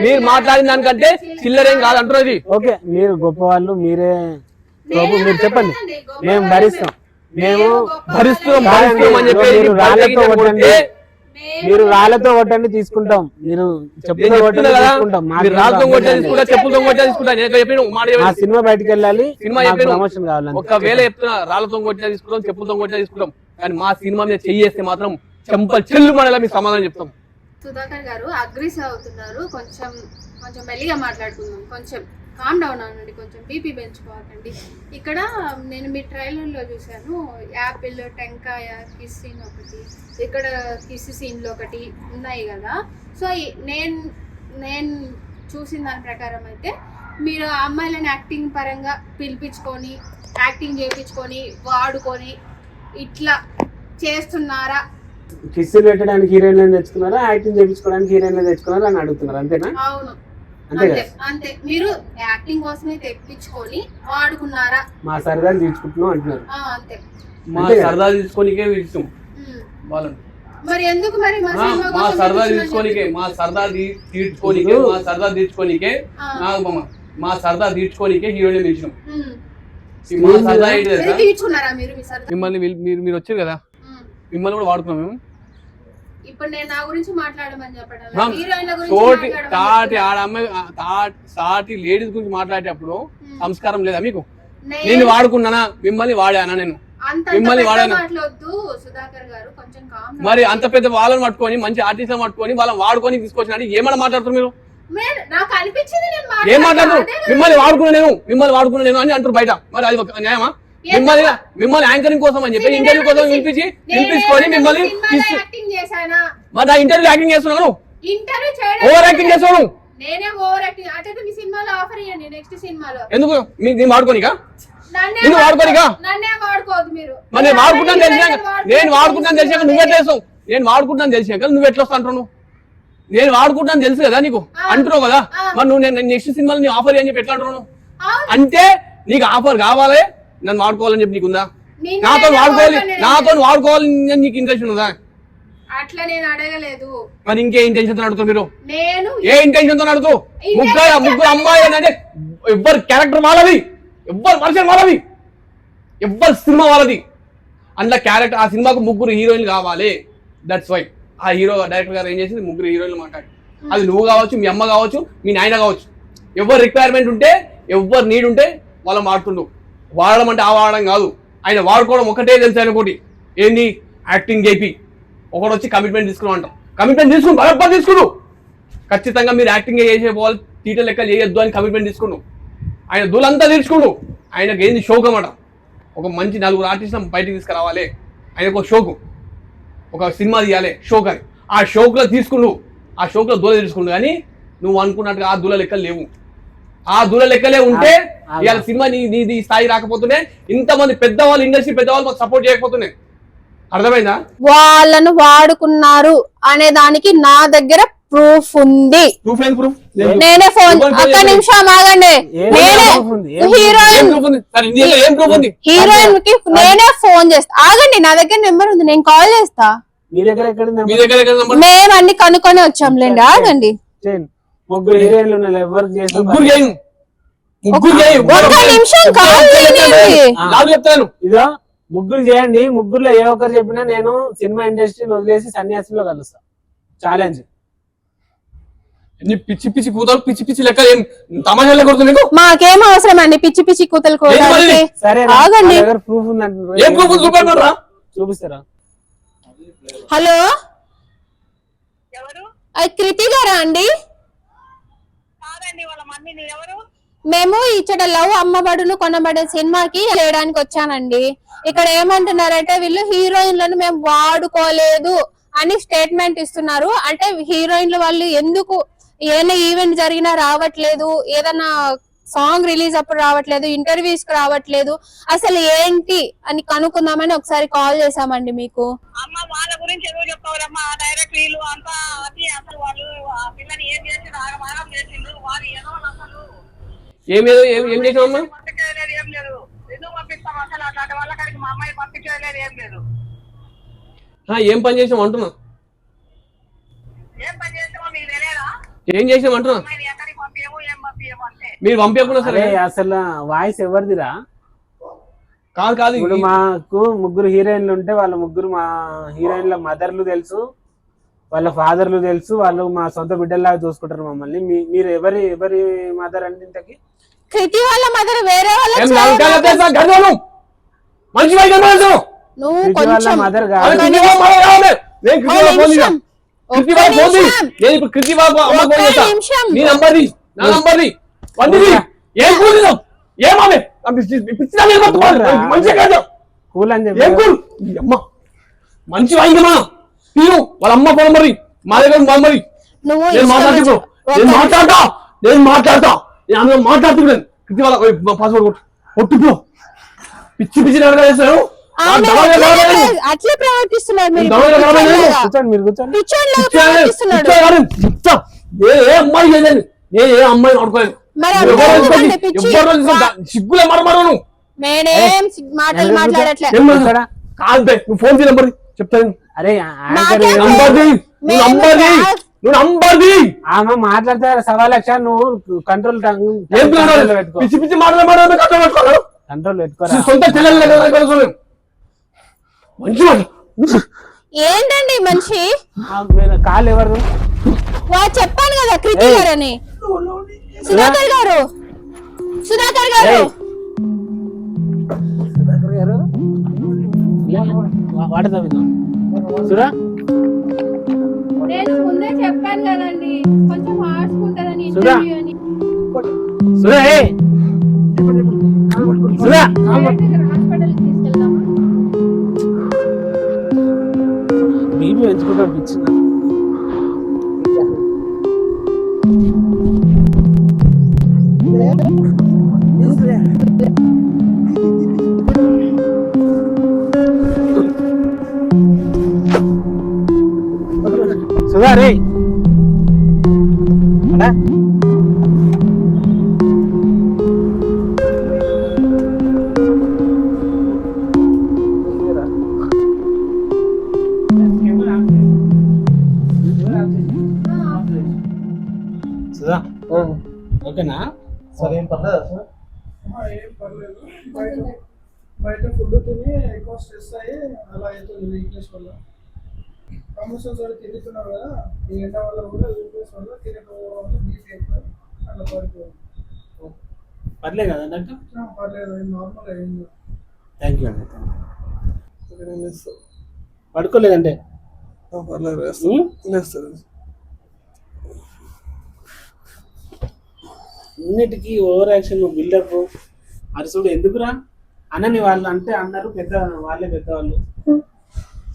మీరు మాట్లాడిన దానికంటే చిల్లరేం కాదు అంటున్నది. ఓకే మీరు గొప్పవాళ్ళు, మీరు చెప్పండి, మేము భరిస్తాం, మేము భరిస్తున్నాం అని చెప్పి మీరు రాళ్ళతో కొట్టండి తీసుకుంటాం, మీరు చెప్పులతో కొట్టండి తీసుకుంటాం. మా సినిమా బయటకు వెళ్ళాలి, ప్రమోషన్ కావాలి. ఒకవేళ చెప్తున్నా రాళ్ళతో కొట్టినా తీసుకుంటాం, చెప్పులతో కొట్టినా తీసుకుంటాం, కానీ మా సినిమా మీద చెయ్యేస్తే మాత్రం చెంపలు చెల్లు మనలా మీకు సమాధానం చెప్తాం. సుధాకర్ గారు అగ్రెసివ్ అవుతున్నారు, కొంచెం మెల్లిగా మాట్లాడుకుందాం, కొంచెం కామ్ డౌన్ అవ్వండి, కొంచెం బీపీ పెంచుకోవాలండి. ఇక్కడ నేను మీ ట్రైలర్లో చూశాను, యాపిల్, టెంకాయ కిస్ సీన్ ఒకటి, ఇక్కడ కిస్ సీన్లు ఒకటి ఉన్నాయి కదా. సో నేను చూసిన దాని ప్రకారం అయితే మీరు అమ్మాయిలను యాక్టింగ్ పరంగా పిలిపించుకొని యాక్టింగ్ చేయించుకొని వాడుకొని ఇట్లా చేస్తున్నారా? కిస్సులు పెట్టడానికి హీరోయిన్ తెచ్చుకున్నారా, యాక్టింగ్ చేయించుకోవడానికి హీరోయిన్ తెచ్చుకున్నారా అని అడుగుతున్నారు, అంతేనా? అవును, అంతే అంతే. మీరు యాక్టింగ్ కోసమే తెప్పించుకొని వాడుకున్నారా? మా సరదాలు తీర్చుకుంటున్నాం అంటున్నారు. అంతే, మా సరదా తీసుకోనికే ఇష్టం వాళ్ళని. మరి ఎందుకు మరి మా సరదా తీర్చుకోనికే మా సరదా తీర్చుకోనికే హీరోయిన్ పిలిచినాం. మా సరదా ఏంటి తెలుసా? తీర్చుకున్నారా మీరు మీ సరదా? మిమ్మల్ని మీరు వచ్చారు కదా, మిమ్మల్ని కూడా వాడుకున్నాం మేము. ఇప్పుడు నేను నా గురించి మాట్లాడమని చెప్పడం, సాటి లేడీస్ గురించి మాట్లాడేటప్పుడు సంస్కారం లేదా మీకు? నేను వాడుకున్నానా మిమ్మల్ని వాడానా నేను అంత మిమ్మల్ని వాడానా మాట్లాడొద్దు సుధాకర్ గారు, కొంచెం కామ్. మరి అంత పెద్ద వాళ్ళని పట్టుకొని మంచి ఆర్టిస్ట్ పట్టుకొని వాళ్ళని వాడుకొని తీసుకొచ్చినట్టు ఏమన్నా మాట్లాడుతున్నారు మీరు నాకు అనిపించింది ఏం మాట్లాడుతున్నారు మిమ్మల్ని వాడుకున్నా నేను అని అంటారు బయట మరి అది ఒక న్యాయమా మిమ్మల్ని యాంకరింగ్ కోసం అని చెప్పి ఇంటర్వ్యూ కోసం పిలిపించుకొని మిమ్మల్ని యాక్టింగ్ చేశానా మరి ఆ ఇంటర్వ్యూ యాక్టింగ్ చేస్తున్నాను ఇంటర్వ్యూ చేయడం ఓవర్ యాక్టింగ్ చేస్తున్నాను నేనే ఓవర్ యాక్టింగ్ అంటే మీ సినిమాలో ఆఫర్ ఇవ్వండి నెక్స్ట్ సినిమాలో ఎందుకు నేను వాడుకోనికా నన్నే వాడుకోవద్దు మీరు మరి నేను వాడుకుంటాను తెలిసాక నువ్వెట్లా చేస్తావు నేను వాడుకుంటాను తెలిసాక నువ్వు ఎట్లా వస్తా అంటున్నావు నేను వాడుకుంటాను తెలుసు కదా నీకు అంటున్నావు కదా మరి నువ్వు నేను నెక్స్ట్ సినిమాలో నీ ఆఫర్ అని చెప్పి ఎట్లా అంటున్నావు అంటే నీకు ఆఫర్ కావాలి నన్ను వాడుకోవాలని చెప్పి నీకుందా నాతో వాడుకోవాలి నీకు ఇంట్రెస్ట్ ఉందా అట్లా నేను అడగలేదు మరి ఇంకే ఇంటెన్షన్ తో అడుగుతావు మీరు నేను ఏ ఇంటెన్షన్ తో అడుగుతావు ముగ్గురు అమ్మాయి అంటే ఎవ్వరు క్యారెక్టర్ వాళ్ళది ఎవ్వరు మనుషులు వాళ్ళది ఎవ్వరు సినిమా వాళ్ళది అందులో క్యారెక్టర్ ఆ సినిమాకు ముగ్గురు హీరోయిన్లు కావాలి దట్స్ వై ఆ హీరో డైరెక్టర్ గారు ఏం చేసింది ముగ్గురు హీరోయిన్లు మాట్లాడి అది నువ్వు కావచ్చు మీ అమ్మ కావచ్చు మీ నాయన కావచ్చు ఎవరు రిక్వైర్మెంట్ ఉంటే ఎవరు నీడ్ ఉంటే వాళ్ళు మాడుతుండు వాడడం అంటే ఆ వాడడం కాదు ఆయన వాడుకోవడం ఒకటే తెలుసు ఆయన ఒకటి ఏంది యాక్టింగ్ చేపి ఒకటి వచ్చి కమిట్మెంట్ తీసుకున్నాం కమిట్మెంట్ తీసుకుని బరాబర్ తీసుకున్నావు ఖచ్చితంగా మీరు యాక్టింగ్ చేసే వాళ్ళు తీట లెక్క చేయొద్దు అని కమిట్మెంట్ తీసుకున్నావు ఆయన దూలంతా తీర్చుకోడు ఆయనకు ఏంది షోక్ అన్నమాట ఒక మంచి నలుగురు ఆర్టిస్టులను బయటకు తీసుకురావాలి ఆయనకు ఒక షోకు ఒక సినిమా తీయాలి షోక్ అని ఆ షోక్లో తీసుకున్నావు ఆ షోక్లో దూల తీసుకున్నావు కానీ నువ్వు అనుకున్నట్టుగా ఆ దూల లెక్కలు లేవు ఆ దూల లెక్కలే ఉంటే ఇవాళ సినిమా నీది స్థాయి రాకపోతున్నాయి ఇంతమంది పెద్దవాళ్ళు ఇండస్ట్రీ పెద్దవాళ్ళు మాకు సపోర్ట్ చేయకపోతున్నాయి అర్థమైందా వాళ్ళను వాడుకున్నారు అనే దానికి నా దగ్గర ప్రూఫ్ ఉంది ప్రూఫ్ ఏం ప్రూఫ్ నేనే ఫోన్ ఒక్క నిమిషం ఆగండి నేనే హీరోయిన్ కి నేనే ఫోన్ చేస్తా ఆగండి నా దగ్గర నెంబర్ ఉంది నేను కాల్ చేస్తా మేము అన్ని కనుక్కొని వచ్చాంలేండి ఆగండి ముగ్గురు హీరోయిన్లు ఉన్నారు ఎవరికి చేసి ఒక్క నిమిషం కాల్ చెప్తాను ఇదో ముగ్గురు చేయండి ముగ్గురులో ఏ ఒక్కరు చెప్పినా నేను సినిమా ఇండస్ట్రీని వదిలేసి సన్యాసిలో కలుస్తా ఛాలెంజ్ పిచ్చి పిచ్చి కూతలు పిచ్చి పిచ్చి లెక్క ఏం తమాషా కొడుతుంది నీకు మాకేం అవసరం అండి పిచ్చి పిచ్చి కూతలు కోయడానికి సరే ఆగండి ప్రూఫ్ ఏం ప్రూఫ్ చూపెడతారా చూపిస్తారా హలో అది కృతి గారా అండి మేము ఇచ్చట లవ్ అమ్మబడును కొనబడే సినిమాకి చేయడానికి వచ్చానండి ఇక్కడ ఏమంటున్నారంటే వీళ్ళు హీరోయిన్లను మేము వాడుకోలేదు అని స్టేట్మెంట్ ఇస్తున్నారు అంటే హీరోయిన్లు వాళ్ళు ఎందుకు ఏదైనా ఈవెంట్ జరిగినా రావట్లేదు ఏదైనా సాంగ్ రిలీజ్ అప్పుడు రావట్లేదు ఇంటర్వ్యూస్ కి రావట్లేదు అసలు ఏంటి అని కనుక్కుందామని ఒకసారి కాల్ చేసామండి మీకు అమ్మ వాళ్ళ గురించి ఏదో చెప్తావురమ్మా డైరెక్ట్ వీళ్ళు అంతా అది అసలు వాళ్ళు ఆ పిల్లని ఏం చేసిండ్రు ఆగమాగం చేసిండ్రు వాళ్ళు ఏదో అసలు ఏం చేసామమ్మా పంపించలేదు ఏం లేదు ఎందుకు పంపిస్తాం అసలు అట్లాంటి వాళ్ళ కాడికి మా అమ్మాయి పంపించలేదు ఏం లేదు ఏం పని చేసాం అంటున్నా ఏం పని చేస్తామో మీకు తెలియదా ఏం చేసాం అంటున్నా అమ్మాయిని ఎక్కడికి పంపించము ఏం పంపించము అంటే మీరు పంపించకుండా సరే అసలు వాయిస్ ఎవరిదిరా కాదు ఇప్పుడు మాకు ముగ్గురు హీరోయిన్లు ఉంటే వాళ్ళ ముగ్గురు మా హీరోయిన్ల మదర్లు తెలుసు వాళ్ళ ఫాదర్లు తెలుసు వాళ్ళు మా సొంత బిడ్డల్లాగా చూసుకుంటారు మమ్మల్ని మీరు ఎవరి మదర్ అంటే ఇంతకి కృతి వాళ్ళ మదర్ వేరే వాళ్ళ నువ్వు కొంచెం మదర్ కూల్ అని చెప్పి మంచి వాయిద్యమా తీరు వాళ్ళ అమ్మ పొలమరి మా దగ్గర పొలమరి నువ్వు నేను మాట్లాడతా అందులో మాట్లాడుతున్నాను కృతి వాళ్ళ పాస్వర్డ్ కొట్టుకో పిచ్చి పిచ్చి చేశారు అట్లే ప్రవర్తిస్తున్నారు మీరు కూర్చోండి ఏ అమ్మాయి చేయండి ఏ అమ్మాయి ఆడుకోలేదు సిగ్గులే మరమరు నేనేం మాటలు మాట్లాడట్లే కాదు నువ్వు ఫోన్ చేయ నంబర్ చెప్తాను అరే ఆమె మాట్లాడితే 1,00,000 నువ్వు కంట్రోల్ పిచ్చి పిచ్చి మాట్లాడే కంట్రోల్ పెట్టుకోరా సొంత చెల్లెలు మంచి ఏంటండి మనిషి కాల్ ఎవరు చెప్పాను కదా కృతి గారని సుధాకర్ గారు వాటర్ తాగుదాం సురా. నేను ముందే చెప్పాను కదండి కొంచెం హార్డ్స్ ఉంటదని సుధా. ఇంటర్వ్యూ అని. సురా సురా హాస్పిటల్కి తీసుకెళ్దామా? బీపీ పెంచుకుంటా పిచ్చింది. సుధా రే అడా సుధా ఓకేనా? సరే ఏం పర్లేదా సార్? ఏం పర్లేదు. బయట ఫుడ్ తిని ఎక్కువ స్ట్రెస్ అయ్యి అలా అవుతుంది వీక్నెస్ వల్ల. ప్రమోషన్స్ వల్ల తిరుగుతున్నారు కదా, ఈ ఎండ వల్ల కూడా వీక్నెస్ వల్ల తినకపోవడం వల్ల బీపీ ఎక్కువ అట్లా పడిపోయింది. పర్లేదు కదా డాక్టర్? పర్లేదు, నార్మల్ అయింది. థ్యాంక్ యూ అండి. నేను లేస్తాను. పడుకోలేదంటే పర్లేదు లేస్తాను. అన్నిటికీ ఓవర్ యాక్షన్ బిల్డప్ అరుసుడు ఎందుకురా అన్నని వాళ్ళు అంటే అన్నారు పెద్ద వాళ్ళే పెద్దవాళ్ళు.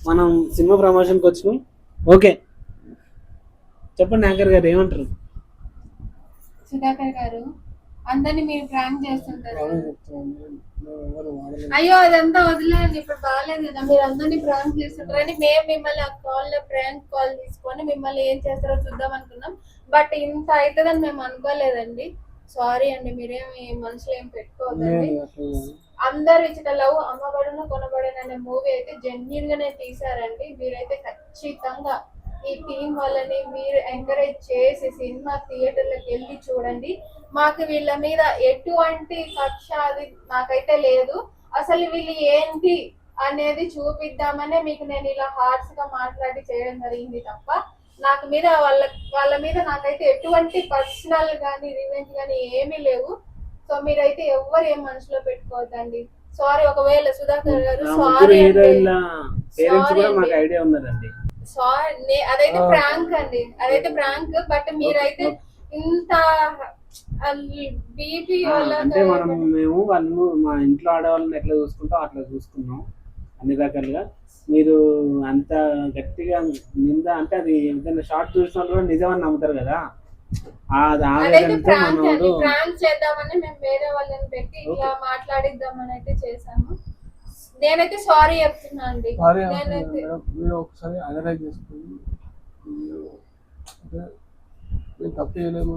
మనం సినిమా ప్రమోషన్కి వచ్చినాం. ఓకే చెప్పండి యాంకర్ గారు ఏమంటారు? సుధాకర్ గారు అందరినీ మీరు ప్రాంక్ చేస్తుంటారు. అయ్యో అదంతా వదిలేండి, ఇప్పుడు బాగాలేదు కదా, మీరు అందరినీ ప్రాంక్ చేస్తుంటారని మేము మిమ్మల్ని ఆ కాల్ లో ప్రాంక్ కాల్ తీసుకొని మిమ్మల్ని ఏం చేస్తారో చూద్దాం అనుకున్నాం. బట్ ఇంత అవుతుందని మేము అనుకోలేదండి. సారీ అండి, మీరేమి మనసులో ఏం పెట్టుకోవద్దండి. అందరు ఇచ్చిన లవ్ అమ్మబడును కొనబడను అనే మూవీ అయితే జెన్యూన్ గానే తీసారండి. మీరైతే ఖచ్చితంగా ఈ టీం వాళ్ళని మీరు ఎంకరేజ్ చేసి సినిమా థియేటర్లకు వెళ్ళి చూడండి. మాకు వీళ్ళ మీద ఎటువంటి కక్ష అది నాకైతే లేదు. అసలు వీళ్ళు ఏంటి అనేది చూపిద్దామనే మీకు నేను ఇలా హార్ట్స్ గా మాట్లాడి చేయడం జరిగింది తప్ప నాకు మీద వాళ్ళ మీద నాకైతే ఎటువంటి పర్సనల్ గానీ రివెంజ్ గానీ ఏమీ లేవు. సో మీరైతే ఎవ్వరు ఏం మనసులో పెట్టుకోవద్దండి. సారీ ఒకవేళ సుధాకర్ గారు సారీ ఐడియా ఉన్నదండి. సారీ, అదైతే ప్రాంక్ అండి, అదైతే ప్రాంక్. బట్ మీరైతే ఇంత బీపీ వల్ల అంటే మేము వాళ్ళు మా ఇంట్లో ఆడవాళ్ళని ఎట్లా చూసుకుంటాం అట్లా చూసుకున్నాం అన్ని రకాలుగా. మీరు అంత గట్టిగా నింద అంటే అది ఏదైనా షార్ట్ చూసిన వాళ్ళు కూడా నిజమని నమ్ముతారు కదా. అదైతే ప్రాంక్ అండి, ప్రాంక్ చేద్దామని మేము వేరే వాళ్ళని పెట్టి ఇలా మాట్లాడిద్దామని అయితే చేసాము. నేనైతే సారీ చెప్తున్నా అండి. మీరు ఒకసారి అనలైజ్ చేసుకుని తప్పు చేయలేము.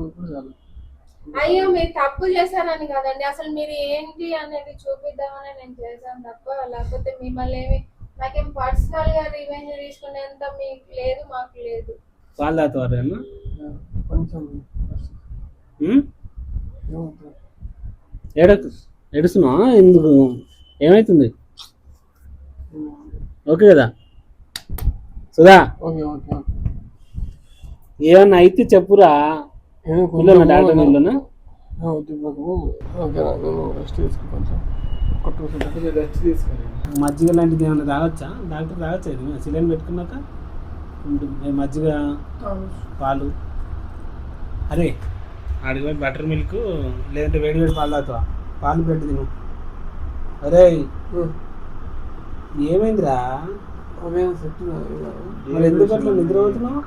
అయ్యో మీరు తప్పు చేశానని కదండి, అసలు మీరు ఏంటి అనేది చూపిద్దామని నేను చేశాను తప్ప, లేకపోతే మిమ్మల్ని ఏమి నాకేం పర్సనల్ గా రివెంజ్ తీసుకునేంత మీకు లేదు, మాకు లేదు. వాళ్ళ తాతవారేనా కొంచెం ఏడుస్తున్నా ఎందుకు? ఏమైతుంది? ఓకే కదా సుధా? ఏమన్నా అయితే చెప్పురా. డాక్టర్ వీళ్ళనా మజ్జిగ లాంటిది ఏమన్నా తాగొచ్చా? డాక్టర్ తాగొచ్చా? ఇది సిలిండర్ పెట్టుకున్నాక మజ్జిగ పాలు. అరే అడిగి బటర్ మిల్క్ లేదంటే వేడి వేడి పాలు తాగుతావా? పాలు బ్రెడ్ తిను. అరే ఏమైందిరా? మరి ఎందుకు అట్లా నిద్ర అవుతున్నావు?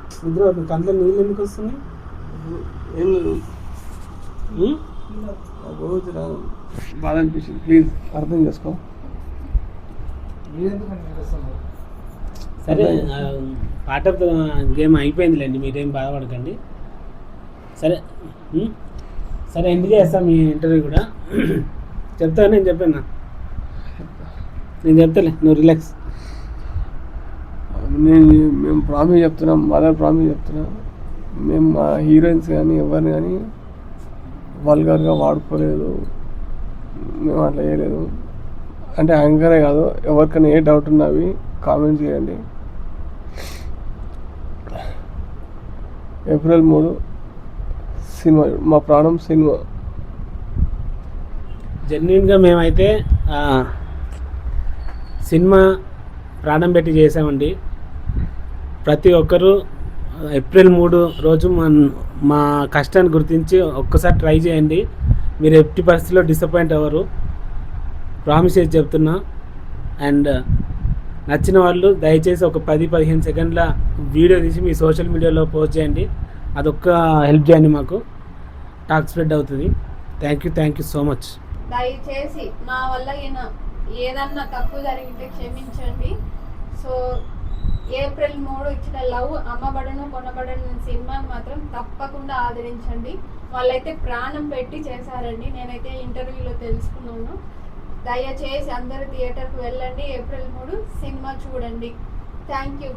కంట్లో నీళ్ళు ఎందుకు వస్తున్నాయి? ఏం లేదు, బాధ అనిపించింది. ప్లీజ్ అర్థం చేసుకో. సరే పార్ట్ ఆఫ్ ద గేమ్ అయిపోయిందిలేండి, మీరేం బాధపడకండి. సరే సరే ఎందుకు చేస్తాం మీ ఇంటర్వ్యూ కూడా చెప్తా. నేను చెప్పాను, నేను చెప్తాలే, నువ్వు రిలాక్స్. మేము ప్రామిస్ చెప్తున్నాం, మదర్ ప్రామిస్ చెప్తున్నాం. మేము మా హీరోయిన్స్ కానీ ఎవరిని కానీ వల్గర్గా వాడుకోలేదు, మేము అట్లా చేయలేదు. అంటే యాంకరే కాదు, ఎవరికైనా ఏ డౌట్ ఉన్నా అవి కామెంట్ చేయండి. ఏప్రిల్ 3 సినిమా, మా ప్రాణం సినిమా. జెన్యున్గా మేమైతే సినిమా ప్రాణం పెట్టి చేసామండి. ప్రతి ఒక్కరూ ఏప్రిల్ 3 రోజు మా కష్టాన్ని గుర్తించి ఒక్కసారి ట్రై చేయండి. మీరు ఎట్టి పరిస్థితిలో డిసప్పాయింట్ అవ్వరు, ప్రామిస్ చేసి చెప్తున్నా. అండ్ నచ్చిన వాళ్ళు దయచేసి ఒక 10-15 సెకండ్ల వీడియో తీసి మీ సోషల్ మీడియాలో పోస్ట్ చేయండి. అదొక్క హెల్ప్ చేయండి, మాకు టాక్ స్ప్రెడ్ అవుతుంది. Thank you so much. దయచేసి నా వల్ల ఏదన్నా తప్పు జరిగితే క్షమించండి. సో ఏప్రిల్ 3 ఇచ్చిన లవ్ అమ్మబడును కొనబడను సినిమాని మాత్రం తప్పకుండా ఆదరించండి. వాళ్ళైతే ప్రాణం పెట్టి చేశారండి, నేనైతే ఇంటర్వ్యూలో తెలుసుకున్నాను. దయచేసి అందరూ థియేటర్కి వెళ్ళండి, ఏప్రిల్ 3 సినిమా చూడండి. Thank you.